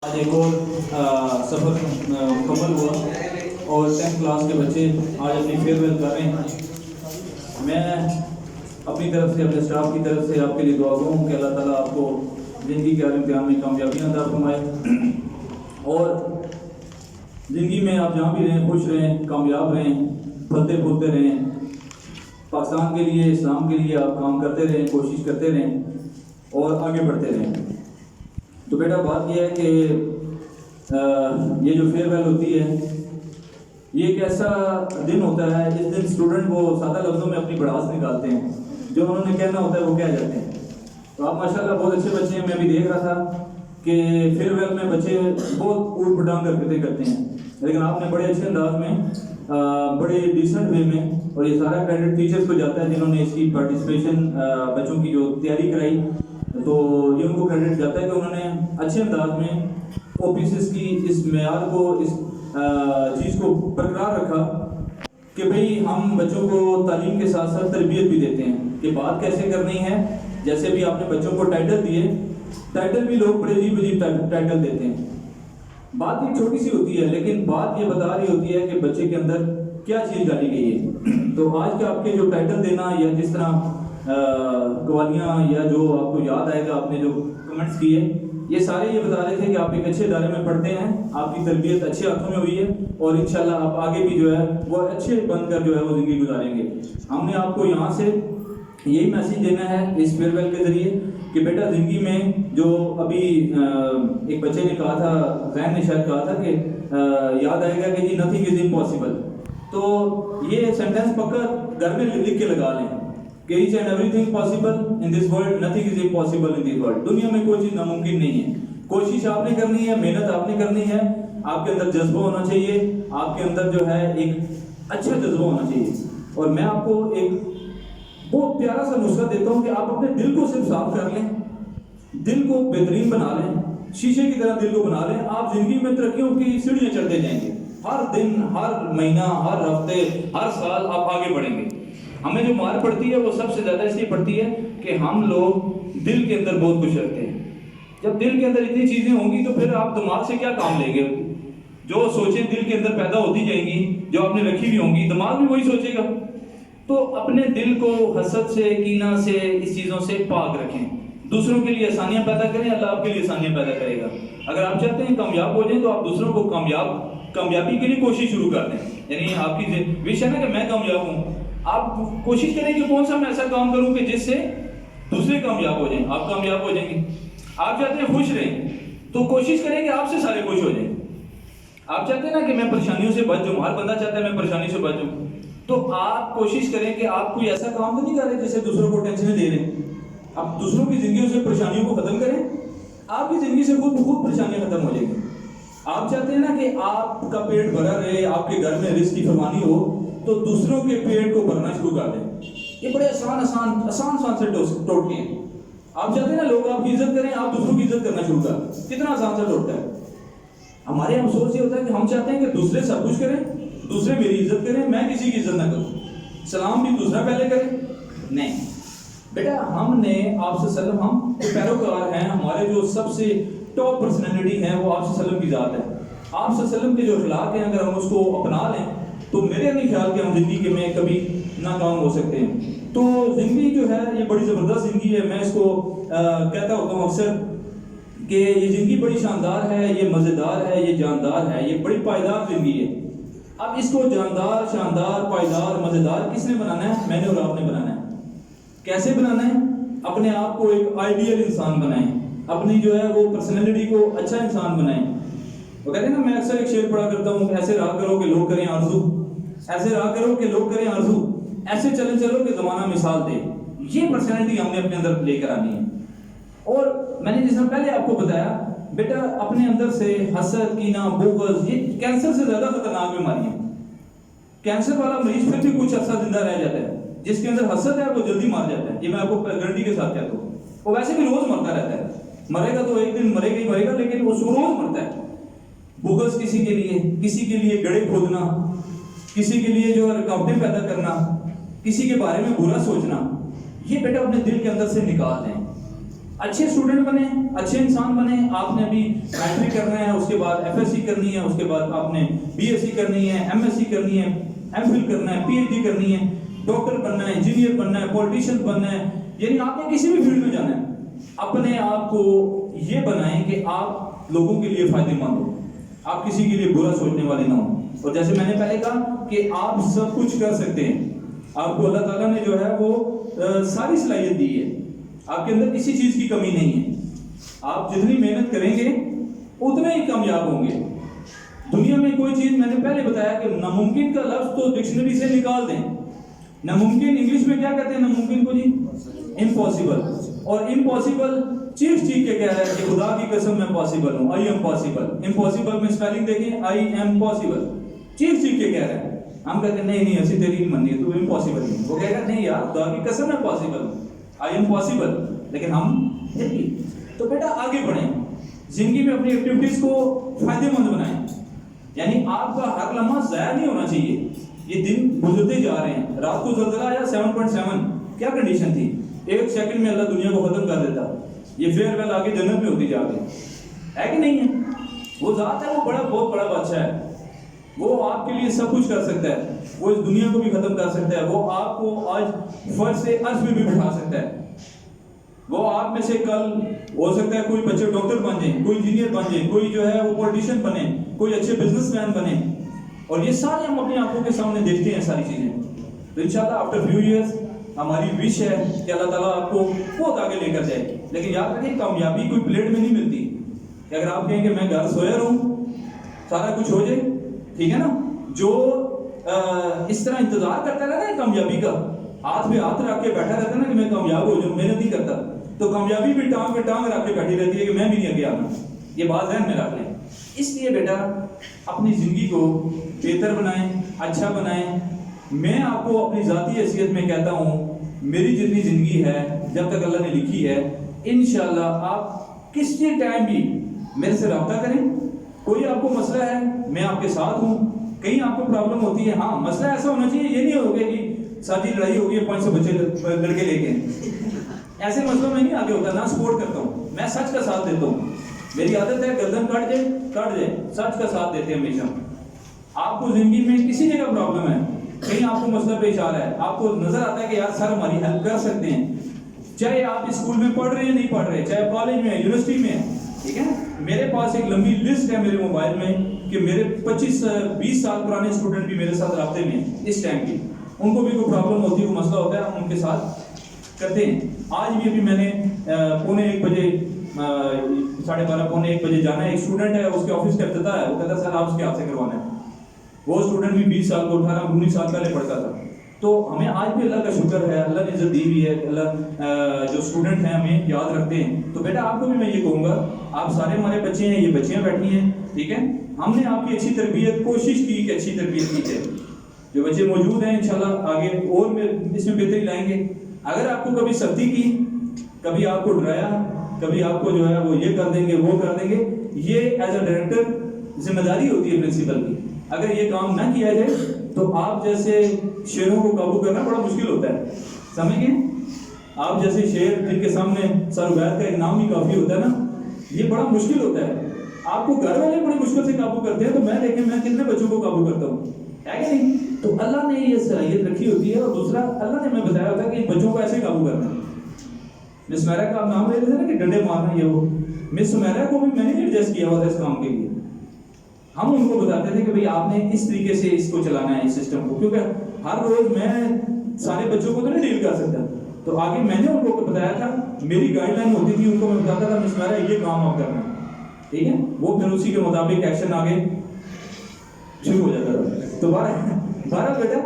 آج ایک اور سفر مکمل ہوا اور 10th کلاس کے بچے آج اپنی فیئر ویل کر رہے ہیں۔ میں اپنی طرف سے اپنے اسٹاف کی طرف سے آپ کے لیے دعا گو ہوں کہ اللہ تعالیٰ آپ کو زندگی کے ہر امتحان میں کامیابی عطا فرمائے اور زندگی میں آپ جہاں بھی رہیں خوش رہیں، کامیاب رہیں، پھلتے پھولتے رہیں، پاکستان کے لیے، اسلام کے لیے آپ کام کرتے رہیں، کوشش کرتے رہیں اور آگے بڑھتے رہیں۔ تو بیٹا بات یہ ہے کہ یہ جو فیئر ویل ہوتی ہے یہ ایک ایسا دن ہوتا ہے جس دن اسٹوڈنٹ وہ سادہ لفظوں میں اپنی بڑاس نکالتے ہیں، جو انہوں نے کہنا ہوتا ہے وہ کہہ جاتے ہیں۔ تو آپ ماشاءاللہ بہت اچھے بچے ہیں، میں بھی دیکھ رہا تھا کہ فیئر ویل میں بچے بہت اوٹ پٹانگ حرکتیں کرتے ہیں، لیکن آپ نے بڑے اچھے انداز میں بڑے ڈیسنٹ وے میں، اور یہ سارا کریڈٹ ٹیچرز کو جاتا ہے جنہوں نے اس کی پارٹیسپیشن بچوں کی جو تیاری کرائی، تو یہ ان کو کریڈٹ جاتا ہے کہ انہوں نے اچھے انداز میں آفیسز کی اس معیار کو، اس چیز کو برقرار رکھا کہ بھئی ہم بچوں کو تعلیم کے ساتھ ساتھ تربیت بھی دیتے ہیں کہ بات کیسے کرنی ہے۔ جیسے بھی آپ نے بچوں کو ٹائٹل دیے، ٹائٹل بھی لوگ بڑے عجیب عجیب ٹائٹل دیتے ہیں، بات یہ چھوٹی سی ہوتی ہے لیکن بات یہ بتا رہی ہوتی ہے کہ بچے کے اندر کیا چیز ڈالی گئی ہے۔ تو آج کے آپ کے جو ٹائٹل دینا یا جس طرح قوالیاں یا جو آپ کو یاد آئے گا آپ نے جو کمنٹس کیے، یہ سارے یہ بتا رہے تھے کہ آپ ایک اچھے ادارے میں پڑھتے ہیں، آپ کی تربیت اچھے ہاتھوں میں ہوئی ہے اور انشاءاللہ آپ آگے بھی جو ہے وہ اچھے بن کر جو ہے وہ زندگی گزاریں گے۔ ہم نے آپ کو یہاں سے یہی میسیج دینا ہے اس فیئر ویل کے ذریعے کہ بیٹا زندگی میں جو ابھی ایک بچے نے کہا تھا، زین نے شاید کہا تھا کہ یاد آئے گا کہ جی نتھنگ از امپاسبل، تو یہ سینٹینس پکا گھر میں لکھ کے لگا لیں کہ each and everything possible in this world, nothing is impossible in this world. دنیا میں کوئی چیز ناممکن نہیں ہے، کوشش آپ نے کرنی ہے، محنت آپ نے کرنی ہے، آپ کے اندر جذبہ ہونا چاہیے، آپ کے اندر جو ہے ایک اچھا جذبہ ہونا چاہیے۔ اور میں آپ کو ایک بہت پیارا سا نسخہ دیتا ہوں کہ آپ اپنے دل کو صرف صاف کر لیں، دل کو بہترین بنا لیں، شیشے کی طرح دل کو بنا لیں، آپ زندگی میں ترقیوں کی سیڑھیاں چڑھتے جائیں گے، ہر دن، ہر مہینہ، ہر ہفتے، ہر سال آپ آگے بڑھیں گے۔ ہمیں جو مار پڑتی ہے وہ سب سے زیادہ اس لیے پڑتی ہے کہ ہم لوگ دل کے اندر بہت کچھ رکھتے ہیں۔ جب دل کے اندر اتنی چیزیں ہوں گی تو پھر آپ دماغ سے کیا کام لیں گے؟ جو سوچیں دل کے اندر پیدا ہوتی جائیں گی، جو آپ نے رکھی بھی ہوں گی، دماغ بھی وہی سوچے گا۔ تو اپنے دل کو حسد سے، کینہ سے، اس چیزوں سے پاک رکھیں، دوسروں کے لیے آسانیاں پیدا کریں، اللہ آپ کے لیے آسانیاں پیدا کرے گا۔ اگر آپ چاہتے ہیں کامیاب ہو جائیں تو آپ دوسروں کو کامیابی کے لیے کوشش شروع کر دیں، یعنی آپ کی وش ہے نا کہ میں کامیاب ہوں، آپ کوشش کریں کہ کون سا میں ایسا کام کروں کہ جس سے دوسرے کامیاب ہو جائیں، آپ کامیاب ہو جائیں گے۔ آپ چاہتے ہیں خوش رہیں تو کوشش کریں کہ آپ سے سارے خوش ہو جائیں۔ آپ چاہتے ہیں نا کہ میں پریشانیوں سے بچ جاؤں، ہر بندہ چاہتا ہے میں پریشانی سے بچ جاؤں، تو آپ کوشش کریں کہ آپ کوئی ایسا کام تو نہیں کر رہے جس سے دوسروں کو ٹینشنیں دے رہے ہیں۔ آپ دوسروں کی زندگیوں سے پریشانیوں کو ختم کریں، آپ کی زندگی سے خود بخود پریشانیاں ختم ہو جائیں گی۔ آپ چاہتے ہیں نا کہ آپ کا پیٹ بھرا رہے، آپ کے گھر میں رزق کی فراوانی ہو، تو دوسروں کے پیٹ کو بھرنا شروع کر دیں۔ یہ بڑے آسان سے ٹوٹکے ہیں۔ آپ چاہتے ہیں نا لوگ آپ کی عزت کریں، آپ دوسروں کی عزت کرنا شروع کر دیں۔ کتنا آسان سے ٹوٹتا ہے۔ ہمارے یہاں افسوس یہ ہوتا ہے کہ ہم چاہتے ہیں کہ دوسرے سب کچھ کریں، دوسرے میری عزت کریں، میں کسی کی عزت نہ کروں، سلام بھی دوسرا پہلے کریں۔ نہیں بیٹا، ہم نے آپ سے وسلم، ہم پیروکار ہیں، ہمارے جو سب سے ٹاپ پرسنالٹی ہیں وہ آپ سے وسلم کی ذات ہے۔ آپ سے وسلم کے جو اخلاق ہیں اگر ہم اس کو اپنا لیں تو میرے نہیں خیال کہ ہم زندگی میں کبھی ناکام ہو سکتے ہیں۔ تو زندگی جو ہے یہ بڑی زبردست زندگی ہے، میں اس کو کہتا ہوتا ہوں اکثر کہ یہ زندگی بڑی شاندار ہے، یہ مزیدار ہے، یہ جاندار ہے، یہ بڑی پائیدار زندگی ہے۔ اب اس کو جاندار، شاندار، پائیدار، مزیدار کس نے بنانا ہے؟ میں نے اور آپ نے بنانا ہے۔ کیسے بنانا ہے؟ اپنے آپ کو ایک آئیڈیل انسان بنائیں، اپنی جو ہے وہ پرسنالٹی کو اچھا انسان بنائیں۔ وہ کہتے ہیں نا، میں اکثر ایک شعر پڑھا کرتا ہوں، ایسے راہ کرو کہ لوگ کریں آرزو، ایسے راہ کرو کہ لوگ کریں آرزو، ایسے چلو کہ زمانہ مثال دے۔ یہ پرسنالٹی ہم نے اپنے اندر لے کر آنی ہے۔ اور میں نے جس طرح پہلے آپ کو بتایا بیٹا، اپنے اندر سے حسد، کینہ، بغض، یہ کینسر سے زیادہ خطرناک بیماری ہے۔ کینسر والا مریض پھر بھی کچھ عرصہ زندہ رہ جاتا ہے، جس کے اندر حسد ہے وہ جلدی مار جاتا ہے، یہ میں آپ کو گارنٹی کے ساتھ کہتا ہوں۔ وہ ویسے بھی روز مرتا رہتا ہے، مرے گا تو ایک دن مرے گا ہی مرے گا، لیکن وہ روز مرتا ہے۔ بغض کسی کے لیے گڑھے کھودنا، کسی کے لیے جو رکاوٹیں پیدا کرنا، کسی کے بارے میں برا سوچنا، یہ بیٹا اپنے دل کے اندر سے نکال دیں۔ اچھے اسٹوڈنٹ بنے, اچھے انسان بنے. آپ نے ابھی میٹرک کرنا ہے, اس کے بعد ایف ایس سی کرنی ہے, اس کے بعد آپ نے بی ایس سی کرنی ہے, ایم ایس سی کرنی ہے, ایم فل کرنا ہے, پی ایچ ڈی کرنی ہے, ڈاکٹر بننا ہے, انجینئر بننا ہے, پولیٹیشین بننا ہے. یعنی آپ نے کسی بھی فیلڈ میں جانا ہے, اپنے آپ کو یہ بنائیں کہ آپ لوگوں کے لیے فائدہ مند ہو, آپ کسی کے لیے برا سوچنے والے نہ ہوں. اور جیسے میں نے پہلے کہا کہ آپ سب کچھ کر سکتے ہیں. آپ کو اللہ تعالیٰ نے جو ہے وہ ساری صلاحیت دی ہے, آپ کے اندر کسی چیز کی کمی نہیں ہے. آپ جتنی محنت کریں گے اتنے ہی کامیاب ہوں گے. دنیا میں کوئی چیز, میں نے پہلے بتایا کہ ناممکن کا لفظ تو ڈکشنری سے نکال دیں. ناممکن انگلش میں کیا کہتے ہیں ناممکن کو جی؟ امپاسبل. اور امپاسبل چیخ چیخ کے کہہ رہا ہے کہ خدا کی قسم میں پاسبل ہوں, آئی ایم پاسبل. امپاسبل میں اسپیلنگ دیکھیں, آئی ایم پاسبل. چیخ چیخ کے کہہ رہا ہے. ہم کہتے ہیں نہیں نہیں ایسی تیری نہیں مننی ہے, تو امپاسبل نہیں. وہ کہے گا نہیں یار خدا کی قسم میں پاسبل ہوں, آئی ایم پاسبل. لیکن ہم نہیں. تو بیٹا آگے بڑھیں, زندگی میں اپنی ایکٹیویٹیز کو فائدہ مند بنائیں. یعنی آپ کا ہر لمحہ ضائع نہیں ہونا چاہیے. یہ دن گزرتے جا رہے ہیں. رات کو زلزلہ آیا 7.7, کیا کنڈیشن تھی؟ 1 سیکنڈ میں اللہ دنیا کو ختم کر دیتا. یہ فیئر ویل آگے جنت میں ہوتی جا رہی ہے کہ نہیں ہے؟ وہ ذات ہے, وہ بہت بڑا بادشاہ ہے. وہ آپ کے لیے سب کچھ کر سکتا ہے. وہ اس دنیا کو بھی ختم کر سکتا ہے. وہ آپ کو آج فرش سے عرش میں بھی بٹھا سکتا ہے. وہ آپ میں سے کل ہو سکتا ہے کوئی بچے ڈاکٹر بن جائیں, کوئی انجینئر بن جائیں, کوئی جو ہے وہ پولیٹیشین بنے, کوئی اچھے بزنس مین بنے. اور یہ سارے ہم اپنی آنکھوں کے سامنے دیکھتے ہیں ساری چیزیں. تو انشاءاللہ آفٹر فیو ایئرس ہماری وش ہے کہ اللہ تعالیٰ آپ کو بہت آگے لے کر جائے. لیکن یاد رکھیں کامیابی کوئی پلیٹ میں نہیں ملتی کہ اگر آپ کہیں کہ میں گھر سویا رہوں سارا کچھ ہو جائے, ٹھیک ہے نا. جو اس طرح انتظار کرتا رہتا ہے کامیابی کا, ہاتھ میں ہاتھ رکھ کے بیٹھا رہتا ہے نا کہ میں کامیاب ہو جاؤں, محنت نہیں کرتا, تو کامیابی بھی ٹانگ پہ ٹانگ رکھ کے بیٹھی رہتی ہے کہ میں بھی نہیں آگے آنا. یہ بات ذہن میں رکھ لیں. اس لیے بیٹا اپنی زندگی کو بہتر بنائیں, اچھا بنائیں. میں آپ کو اپنی ذاتی حیثیت میں کہتا ہوں, میری جتنی زندگی ہے جب تک اللہ نے لکھی ہے, انشاءاللہ آپ کسی ٹائم بھی میرے سے رابطہ کریں. کوئی آپ کو مسئلہ ہے میں آپ کے ساتھ ہوں. کہیں آپ کو پرابلم ہوتی ہے, ہاں مسئلہ ایسا ہونا چاہیے, یہ نہیں ہوگا کہ ساتھی لڑائی ہوگی 500 بچے لڑکے لے کے, ایسے مسئلوں میں نہیں آگے ہوتا. نہ سپورٹ کرتا ہوں, میں سچ کا ساتھ دیتا ہوں. میری عادت ہے گردن کٹ جائے سچ کا ساتھ دیتے ہیں ہمیشہ. آپ کو زندگی میں کسی جگہ پرابلم ہے, کہیں آپ کو مسئلہ پیش آ رہا ہے, آپ کو نظر آتا ہے کہ یار سر ہماری ہیلپ کر سکتے ہیں, چاہے آپ اسکول میں پڑھ رہے ہیں نہیں پڑھ رہے, چاہے کالج میں یونیورسٹی میں, ٹھیک ہے. میرے پاس ایک لمبی لسٹ ہے میرے موبائل میں کہ میرے 25-20 سال پرانے اسٹوڈنٹ بھی میرے ساتھ رابطے میں اس ٹائم کی. ان کو بھی کوئی پرابلم ہوتی ہے, کوئی مسئلہ ہوتا ہے, ہم ان کے ساتھ کرتے ہیں. آج بھی ابھی میں نے 1:45 بجے 12:30 بجے جانا ہے. ایک اسٹوڈنٹ ہے, اس کے آفس کا افتتاح ہے, وہ کہتا ہے سر آپ اس کے ہاتھ سے کروانا ہے. وہ اسٹوڈنٹ بھی 20 سال کو 18-19 سال پہلے پڑھتا تھا. تو ہمیں آج بھی اللہ کا شکر ہے, اللہ نے عزت دی ہوئی ہے. اللہ جو اسٹوڈنٹ ہیں ہمیں یاد رکھتے ہیں. تو بیٹا آپ کو بھی میں یہ کہوں گا, آپ سارے ہمارے بچے ہیں, یہ بچیاں بیٹھی ہیں, ٹھیک ہے. ہم نے آپ کی اچھی تربیت کوشش کی کہ اچھی تربیت کی جائے. جو بچے موجود ہیں انشاءاللہ آگے اور میں اس میں بہتری لائیں گے. اگر آپ کو کبھی سختی کی, کبھی آپ کو ڈرایا, کبھی آپ کو جو ہے وہ یہ کر دیں گے وہ کر دیں گے, یہ ایز اے ڈائریکٹر ذمہ داری ہوتی ہے پرنسپل کی. اگر یہ کام نہ کیا جائے تو آپ جیسے شیروں کو قابو کرنا بڑا مشکل ہوتا ہے, سمجھ گئے. آپ جیسے شیر جن کے سامنے سر عبید کا ایک نام ہی کافی ہوتا ہے نا, یہ بڑا مشکل ہوتا ہے. آپ کو گھر والے بڑی مشکل سے قابو کرتے ہیں, تو میں دیکھیں میں کتنے بچوں کو قابو کرتا ہوں, ہے کہ نہیں. تو اللہ نے یہ صلاحیت رکھی ہوتی ہے. اور دوسرا اللہ نے ہمیں بتایا ہوتا ہے کہ بچوں کو ایسے قابو کرنا ہے. مس سمیرا کا آپ نام لے رہے تھے نا کہ ڈنڈے مارنا, یہ وہ مس سمیرا کو بھی میں نے ایڈجسٹ کیا ہوا تھا اس کام کے لیے. ہم ان کو بتاتے تھے کہ بھئی آپ نے اس طریقے سے اس کو چلانا ہے, اس سسٹم کو, کیونکہ ہر روز میں سارے بچوں کو تو نہیں ڈیل کر سکتا. تو آگے میں نے ان کو بتایا تھا, میری گائیڈ لائن ہوتی تھی, ان کو میں بتاتا تھا مس میرا یہ کام آپ کرنا ہے, ٹھیک ہے. وہ پھر اسی کے مطابق ایکشن آگے شروع ہو جاتا تھا. تو بہرحال بیٹا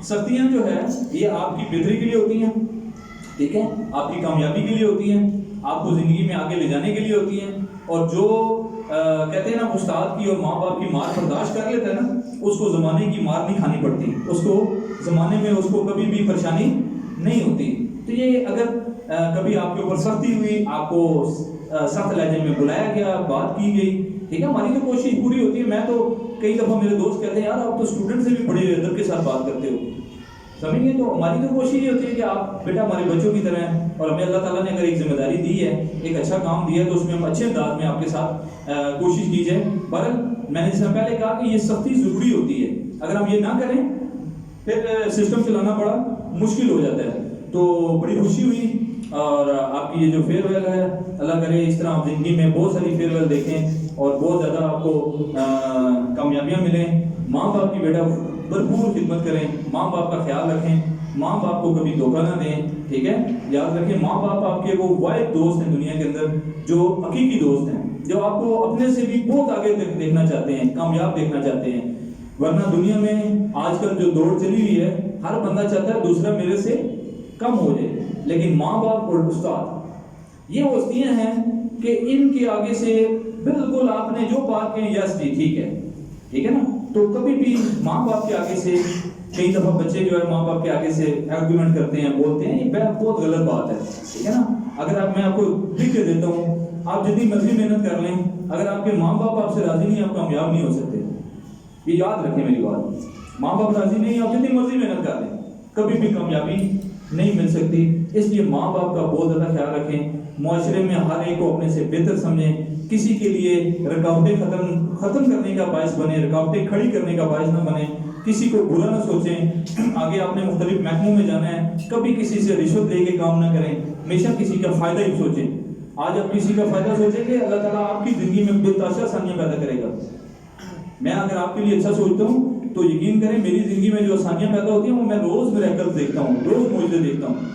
سختیاں جو ہے یہ آپ کی بہتری کے لیے ہوتی ہیں, ٹھیک ہے, آپ کی کامیابی کے لیے ہوتی ہیں, آپ کو زندگی میں آگے لے جانے کے لیے ہوتی ہیں. اور جو کہتے ہیں نا استاد کی اور ماں باپ کی مار برداشت کر لیتا ہے نا, اس کو زمانے کی مار نہیں کھانی پڑتی, اس کو زمانے میں اس کو کبھی بھی پریشانی نہیں ہوتی. تو یہ اگر کبھی آپ کے اوپر سختی ہوئی, آپ کو سخت لہجے میں بلایا گیا, بات کی گئی, ٹھیک ہے, ہماری تو کوشش پوری ہوتی ہے. میں تو کئی دفعہ میرے دوست کہتے ہیں یار آپ تو اسٹوڈنٹ سے بھی بڑے ادب کے ساتھ بات کرتے ہو, سمجھ گئے. تو ہماری تو کوشش یہ ہوتی ہے کہ آپ بیٹا ہمارے بچوں کی طرح ہیں, اور ہمیں اللہ تعالیٰ نے اگر ایک ذمہ داری دی ہے، ایک اچھا کام دیا ہے، تو اس میں ہم اچھے انداز میں آپ کے ساتھ کوشش کی جائے۔ بہرحال میں نے جس طرح پہلے کہا کہ یہ سختی ضروری ہوتی ہے، اگر ہم یہ نہ کریں پھر سسٹم چلانا بڑا مشکل ہو جاتا ہے۔ تو بڑی خوشی ہوئی، اور آپ کی یہ جو فیئر ویل ہے، اللہ کرے اس طرح آپ زندگی میں بہت ساری فیئر ویل دیکھیں اور بہت زیادہ آپ کو کامیابیاں ملیں۔ ماں باپ کی بیٹا بھرپور خدمت کریں، ماں باپ کا خیال رکھیں، ماں باپ کو کبھی دھوکہ نہ دیں، ٹھیک ہے؟ یاد رکھیں ماں باپ آپ کے وہ واحد دوست ہیں دنیا کے اندر جو حقیقی دوست ہیں، جو آپ کو اپنے سے بھی بہت آگے دیکھنا چاہتے ہیں، کامیاب دیکھنا چاہتے ہیں۔ ورنہ دنیا میں آج کل جو دوڑ چلی ہوئی ہے، ہر بندہ چاہتا ہے دوسرا میرے سے کم ہو جائے، لیکن ماں باپ اور استاد یہ ہستیاں ہیں کہ ان کے آگے سے بالکل آپ نے جو بات کہیں یس جی ٹھیک ہے نا۔ تو کبھی بھی ماں باپ کے آگے سے، کئی دفعہ بچے جو ہے ماں باپ کے آگے سے آرگیومنٹ کرتے ہیں، بولتے ہیں، یہ بہت غلط بات ہے، ٹھیک ہے نا۔ اگر میں آپ کو لکھ کے دیتا ہوں، آپ جتنی مرضی محنت کر لیں، اگر آپ کے ماں باپ آپ سے راضی نہیں، آپ کامیاب نہیں ہو سکتے۔ یہ یاد رکھیں میری بات، ماں باپ راضی نہیں، آپ جتنی مرضی محنت کر لیں، کبھی بھی کامیابی نہیں مل سکتی۔ اس لیے ماں باپ کا بہت زیادہ خیال رکھیں، معاشرے میں ہر ایک کو اپنے سے بہتر سمجھیں، کسی کے لیے رکاوٹیں ختم کرنے کا باعث بنے، رکاوٹیں کھڑی کرنے کا باعث نہ بنے، کسی کو برا نہ سوچیں۔ آگے آپ نے مختلف محکموں میں جانا ہے، کبھی کسی سے رشوت لے کے کام نہ کریں، ہمیشہ کسی کا فائدہ ہی سوچیں۔ آج آپ کسی کا فائدہ سوچیں گے، اللہ تعالیٰ آپ کی زندگی میں بتاشا آسانیاں پیدا کرے گا۔ میں اگر آپ کے لیے اچھا سوچتا ہوں تو یقین کریں میری زندگی میں جو آسانیاں پیدا ہوتی ہیں وہ میں روز میریکل دیکھتا ہوں، روز معجزے دیکھتا ہوں۔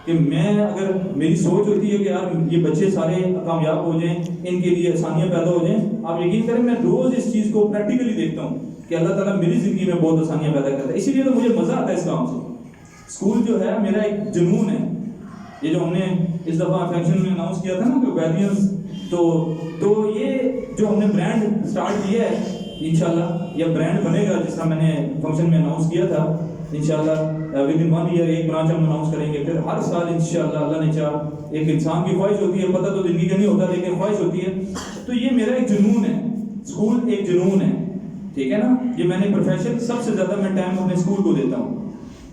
کہ میں اگر میری سوچ ہوتی ہے کہ یار یہ بچے سارے کامیاب ہو جائیں، ان کے لیے آسانیاں پیدا ہو جائیں، آپ یقین کریں میں روز اس چیز کو پریکٹیکلی دیکھتا ہوں کہ اللہ تعالیٰ میری زندگی میں بہت آسانیاں پیدا کرتا ہے۔ اسی لیے تو مجھے مزہ آتا ہے اس کام سے۔ اسکول جو ہے میرا ایک جنون ہے۔ یہ جو ہم نے اس دفعہ فنکشن میں اناؤنس کیا تھا نا کہ ویلیئرز، تو یہ جو ہم نے برانڈ سٹارٹ کیا ہے، انشاءاللہ یہ برانڈ بنے گا جس طرح میں نے فنکشن میں اناؤنس کیا تھا۔ انشاءاللہ ود ان 1 ایئر ایک برانچ ہم اناؤنس کریں گے، پھر ہر سال انشاءاللہ اللہ نے چاہا۔ ایک انسان کی خواہش ہوتی ہے، پتہ تو زندگی کا نہیں ہوتا لیکن خواہش ہوتی ہے۔ تو یہ میرا ایک جنون ہے، اسکول ایک جنون ہے، ٹھیک ہے نا۔ یہ میں نے پروفیشن سب سے زیادہ میں ٹائم اپنے اسکول کو دیتا ہوں،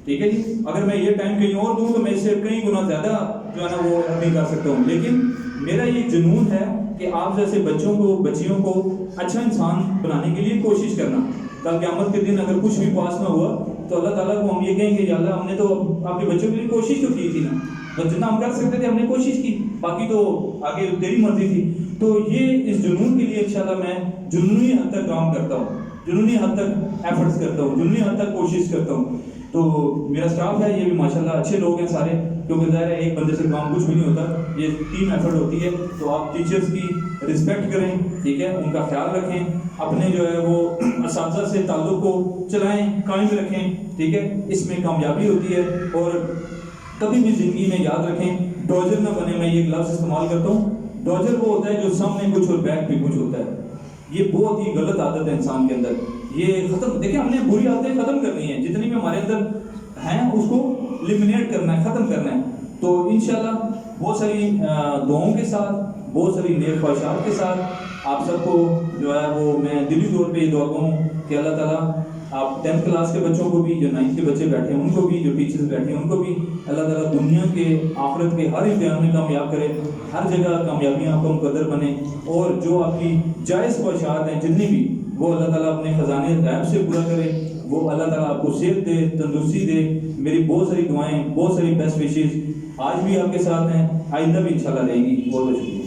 ٹھیک ہے جی۔ اگر میں یہ ٹائم کہیں اور دوں تو میں اس سے کئی گنا زیادہ جو ہے نا وہ نہیں کر سکتا ہوں، لیکن میرا یہ جنون ہے کہ آپ جیسے بچوں کو، بچیوں کو اچھا انسان بنانے کے لیے کوشش کرنا۔ کل قیامت کے دن اگر کچھ بھی پاس نہ ہوا تو اللہ تعالیٰ کو ہم یہ کہیں گے یا اللہ ہم نے تو آپ کے بچوں کے لیے کوشش تو کی تھی نا، بس جتنا ہم کر سکتے تھے ہم نے کوشش کی، باقی تو آگے تیری مرضی تھی۔ تو یہ اس جنون کے لیے انشاءاللہ میں جنونی حد تک کام کرتا ہوں، جنونی حد تک ایفرٹس کرتا ہوں، جنونی حد تک کوشش کرتا ہوں۔ تو میرا سٹاف ہے یہ بھی ماشاءاللہ اچھے لوگ ہیں سارے، کیونکہ ظاہر ہے ایک بندے سے کام کچھ بھی نہیں ہوتا، یہ ٹیم ایفرٹ ہوتی ہے۔ تو آپ ٹیچرز کی رسپیکٹ کریں، ٹھیک ہے، ان کا خیال رکھیں، اپنے جو ہے وہ اساتذہ سے تعلق کو چلائیں، قائم رکھیں، ٹھیک ہے، اس میں کامیابی ہوتی ہے۔ اور کبھی بھی زندگی میں یاد رکھیں ڈوجر نہ بنے۔ میں یہ لفظ استعمال کرتا ہوں، ڈوجر وہ ہوتا ہے جو سامنے کچھ اور بیک پہ کچھ ہوتا ہے۔ یہ بہت ہی غلط عادت ہے انسان کے اندر، یہ ختم دیکھیں ہم نے بری عادتیں ختم کرنی ہیں، جتنی بھی ہمارے اندر ہیں اس کو لیمنیٹ کرنا ہے، ختم کرنا ہے۔ تو انشاءاللہ بہت ساری دعاؤں کے ساتھ، بہت ساری نیک خواہشات کے ساتھ آپ سب کو جو ہے وہ میں دلی طور پہ یہ دعا کروں کہ اللہ تعالیٰ آپ 10th کلاس کے بچوں کو بھی، جو 9th کے بچے بیٹھے ہیں ان کو بھی، جو ٹیچرز بیٹھے ہیں ان کو بھی اللہ تعالیٰ دنیا کے آخرت کے ہر امتحان میں کامیاب کرے، ہر جگہ کامیابیاں آپ کو مقدر بنے، اور جو آپ کی جائز خواہشات ہیں جتنی بھی وہ اللہ تعالیٰ اپنے خزانے غیب سے پورا کرے، وہ اللہ تعالیٰ آپ کو صحت دے، تندرستی دے۔ میری بہت ساری دعائیں، بہت ساری بیسٹ وشز آج بھی آپ کے ساتھ ہیں، آئندہ بھی انشاءاللہ رہیں گی۔ بہت بہت شکریہ۔